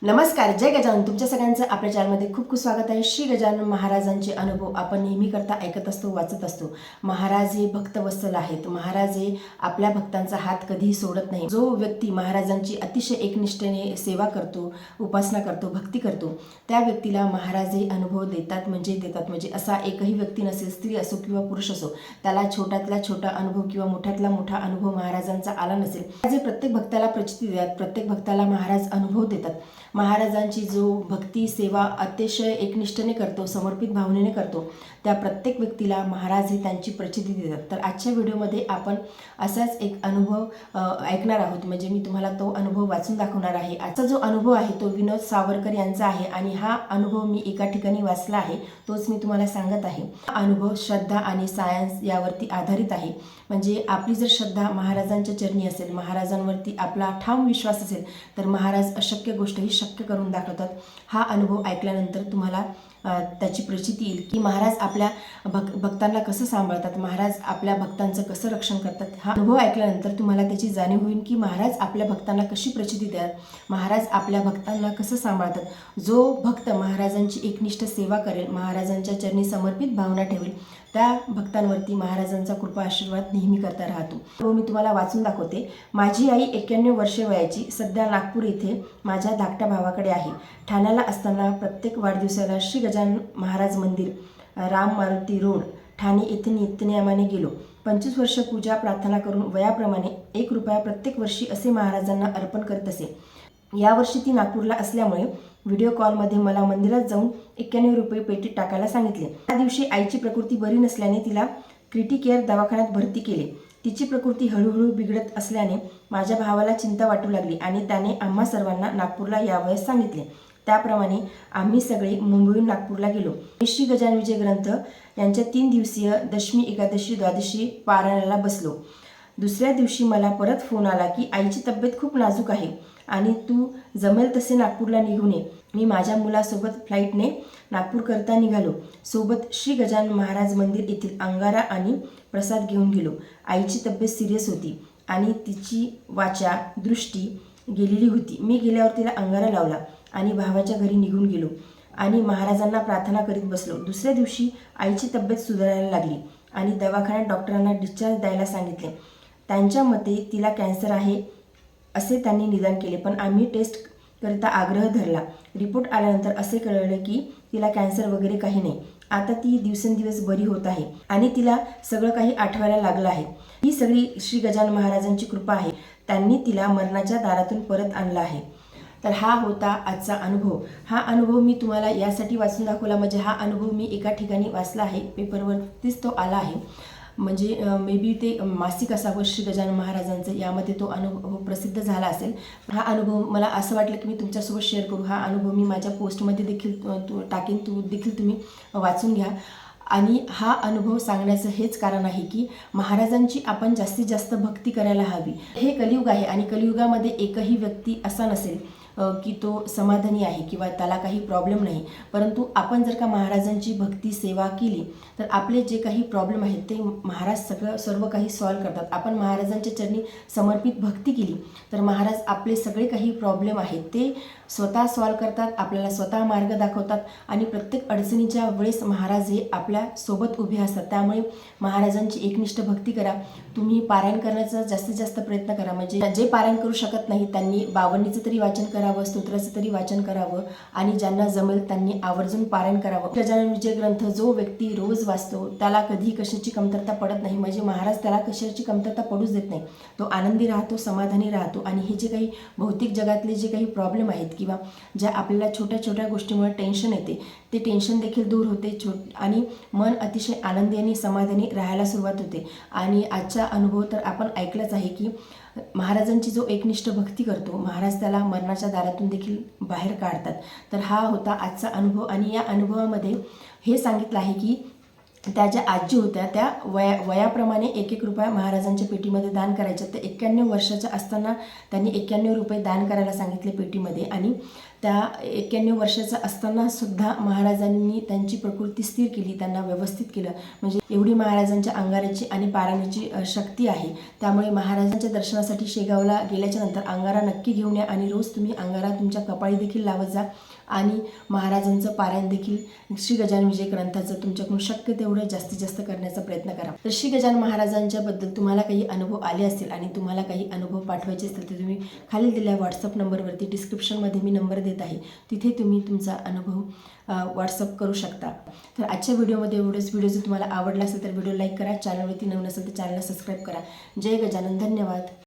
नमस्कार, जय गजानन. तुमच्या सगळ्यांचं आपल्या चॅनलमध्ये खूप खूप स्वागत आहे. श्री गजानन महाराजांचे अनुभव आपण नेहमी करता ऐकत असतो, वाचत असतो. महाराज हे भक्तवत्सल आहेत. महाराज हे आपल्या भक्तांचा हात कधीही सोडत नाही. जो व्यक्ती महाराजांची अतिशय एकनिष्ठेने सेवा करतो, उपासना करतो, भक्ती करतो, त्या व्यक्तीला महाराज हे अनुभव देतात म्हणजे असा एकही व्यक्ती नसेल, स्त्री असो किंवा पुरुष असो, त्याला छोट्यातला छोटा अनुभव किंवा मोठ्यातला मोठा अनुभव महाराजांचा आला नसेल. जे प्रत्येक भक्ताला प्रचिती देतात, प्रत्येक भक्ताला महाराज अनुभव देतात. महाराजांची जो भक्ती सेवा अतिशय एकनिष्ठेने करतो, समर्पित भावनेने करतो, त्या प्रत्येक व्यक्तीला महाराज हे त्यांची प्रचिती देतात. तर आजच्या व्हिडिओमध्ये आपण असाच एक अनुभव ऐकणार आहोत. म्हणजे मी तुम्हाला तो अनुभव वाचून दाखवणार आहे. आजचा जो अनुभव आहे तो विनोद सावरकर यांचा आहे आणि हा अनुभव मी एका ठिकाणी वाचला आहे, तोच मी तुम्हाला सांगत आहे. हा अनुभव श्रद्धा आणि सायन्स यावरती आधारित आहे. म्हणजे आपली जर श्रद्धा महाराजांच्या चरणी असेल, महाराजांवरती आपला ठाम विश्वास असेल, तर महाराज अशक्य गोष्टही शक्य करून दाखवतात. हा अनुभव ऐकल्यानंतर तुम्हाला त्याची प्रचिती येईल की महाराज आपल्या भक्तांना कसं सांभाळतात, महाराज आपल्या भक्तांचं कसं रक्षण करतात. हा अनुभव ऐकल्यानंतर तुम्हाला त्याची जाणीव होईल की महाराज आपल्या भक्तांना कशी प्रचिती देतात, महाराज आपल्या भक्तांना कसं सांभाळतात. जो भक्त महाराजांची एकनिष्ठ सेवा करेल, महाराजांच्या चरणी समर्पित भावना ठेवेल, त्या भक्तांवरती महाराजांचा कृपा आशीर्वाद नेहमी करता राहतो. तो मी तुम्हाला वाचून दाखवते. माझी आई 91 वर्षे वयाची सध्या नागपूर येथे माझ्या धाकट्या भावाकडे आहे. ठाण्याला असताना प्रत्येक वाढदिवसाला श्री गजानन महाराज मंदिर, राम मारुती रोड, ठाणे येथे नित्यनियमाने गेलो. 25 वर्ष पूजा प्रार्थना करून वयाप्रमाणे 1 रुपया प्रत्येक वर्षी असे महाराजांना अर्पण करत असे. यावर्षी ती नागपूरला असल्यामुळे व्हिडिओ कॉलमध्ये मला मंदिरात जाऊन 91 रुपये पेटीत टाकायला सांगितले. त्या दिवशी आईची प्रकृती बरी नसल्याने तिला क्रिटिकेअर दवाखान्यात भरती केले. तिची प्रकृती हळूहळू बिघडत असल्याने माझ्या भावाला चिंता वाटू लागली आणि त्याने आम्हा सर्वांना नागपूरला यावयास सांगितले. त्याप्रमाणे आम्ही सगळे मुंबईहून नागपूरला गेलो. श्री गजानन विजय ग्रंथ यांच्या 3 दिवसीय दशमी, एकादशी, द्वादशी पारायणाला बसलो. दुसऱ्या दिवशी मला परत फोन आला की आईची तब्येत खूप नाजूक आहे आणि तू जमेल तसे नागपूरला निघून ये. मी माझ्या मुलासोबत फ्लाईटने नागपूरकरता निघालो. सोबत श्री गजानन महाराज मंदिर येथील अंगारा आणि प्रसाद घेऊन गेलो. आईची तब्येत सिरियस होती आणि तिची वाचा दृष्टी गेलेली होती. मी गेल्यावर तिला अंगारा लावला आणि भावाच्या घरी निघून गेलो आणि महाराजांना प्रार्थना करीत बसलो. दुसऱ्या दिवशी आईची तब्येत सुधारायला लागली आणि दवाखान्यात डॉक्टरांना डिस्चार्ज द्यायला सांगितले. त्यांच्या मते तिला कॅन्सर आहे असे त्यांनी निदान केले, पण आम्ही टेस्ट करिता आग्रह धरला. रिपोर्ट आल्यानंतर असे कळले की तिला कॅन्सर वगैरे काही नाही. आता ती दिवसेंदिवस बरी होत आहे आणि तिला सगळं काही आठवायला लागलं आहे. ही सगळी श्री गजानन महाराजांची कृपा आहे. त्यांनी तिला मरणाच्या दारातून परत आणलं आहे. तर हा होता आजचा अनुभव. हा अनुभव मी तुम्हाला यासाठी वाचून दाखवला, म्हणजे हा अनुभव मी एका ठिकाणी वाचला आहे, पेपरवरतीच तो आला आहे. म्हणजे मे बी ते मासिक असावं श्री गजानन महाराजांचं, यामध्ये तो अनुभव प्रसिद्ध झाला असेल. हा अनुभव मला असं वाटलं की मी तुमच्यासोबत शेअर करू. हा अनुभव मी माझ्या पोस्टमध्ये देखील टाकेन, तो देखील तुम्ही वाचून घ्या. आणि हा अनुभव सांगण्याचं हेच कारण आहे की महाराजांची आपण जास्तीत जास्त भक्ती करायला हवी. हे कलियुग आहे आणि कलियुगामध्ये एकही व्यक्ती असा नसेल की तो समाधानी आहे किंवा त्याला काही प्रॉब्लेम नाही. परंतु आपण जर का महाराजांची भक्ती सेवा केली तर आपले जे काही प्रॉब्लेम आहेत ते महाराज सर्व काही सॉल्व करतात. आपण महाराजांच्या चरणी समर्पित भक्ती केली तर महाराज आपले सगळे काही प्रॉब्लेम आहेत ते स्वतः सॉल्व करतात, आपल्याला स्वतः मार्ग दाखवतात आणि प्रत्येक अडचणीच्या वेळेस महाराज हे आपल्या सोबत उभे असतात. त्यामुळे महाराजांची एकनिष्ठ भक्ती करा. तुम्ही पारायण करण्याचा जास्तीत जास्त प्रयत्न करा. म्हणजे जे पारायण करू शकत नाही त्यांनी 52चं तरी वाचन करावं, स्तोत्राचं तरी वाचन करावं आणि ज्यांना जमेल त्यांनी आवर्जून पारायण करावं. गजानन विजय ग्रंथ जो व्यक्ती रोज वाचतो त्याला कधी कशाची कमतरता पडत नाही. म्हणजे महाराज त्याला कशाची कमतरता पडूच देत नाही. तो आनंदी राहतो, समाधानी राहतो आणि हे जे काही भौतिक जगातले जे काही प्रॉब्लेम आहेत किंवा ज्या आपल्याला छोट्या छोट्या गोष्टीमुळे टेन्शन येते ते टेन्शन देखील दूर होते आणि मन अतिशय आनंदी आणि समाधानी राहायला सुरुवात होते. आणि आजचा अनुभव तर आपण ऐकलंच आहे की महाराजांची जो एकनिष्ठ भक्ती करतो महाराज त्याला मरणाच्या दारातून देखील बाहेर काढतात. तर हा होता आजचा अनुभव आणि या अनुभवामध्ये हे सांगितलं आहे की त्या ज्या आजी होत्या त्या वयाप्रमाणे 1-1 रुपया महाराजांच्या पेटीमध्ये दान करायच्या. तर 91 वर्षाच्या असताना त्यांनी 91 रुपये दान करायला सांगितले पेटीमध्ये. आणि त्या 91 वर्षाचा असताना सुद्धा महाराजांनी त्यांची प्रकृती स्थिर केली, त्यांना व्यवस्थित केलं. म्हणजे एवढी महाराजांच्या अंगाऱ्याची आणि पारायणाची शक्ती आहे. त्यामुळे महाराजांच्या दर्शनासाठी शेगावला गेल्याच्या नंतर अंगारा नक्की घेऊन या आणि रोज तुम्ही अंगारा तुमच्या कपाळी देखील लावत जा आणि महाराजांचं पारायण देखील श्री गजानन विजय ग्रंथाचं तुमच्याकडून शक्य तेवढं जास्तीत जास्त करण्याचा प्रयत्न करा. तर श्री गजानन महाराजांच्या बद्दल तुम्हाला काही अनुभव आले असतील आणि तुम्हाला काही अनुभव पाठवायचे असतील तर तुम्ही खाली दिलेल्या व्हॉट्सअप नंबरवरती डिस्क्रिप्शनमध्ये मी नंबर देत आहे, तिथे तुम्ही तुमचा अनुभव व्हॉट्सअप करू शकता. तर आजच्या व्हिडिओमध्ये एवढंच. व्हिडिओ जर तुम्हाला आवडला असेल तर व्हिडिओ लाईक करा, चॅनलवरती नवीन असेल तर चॅनलला सबस्क्राईब करा. जय गजानन. धन्यवाद.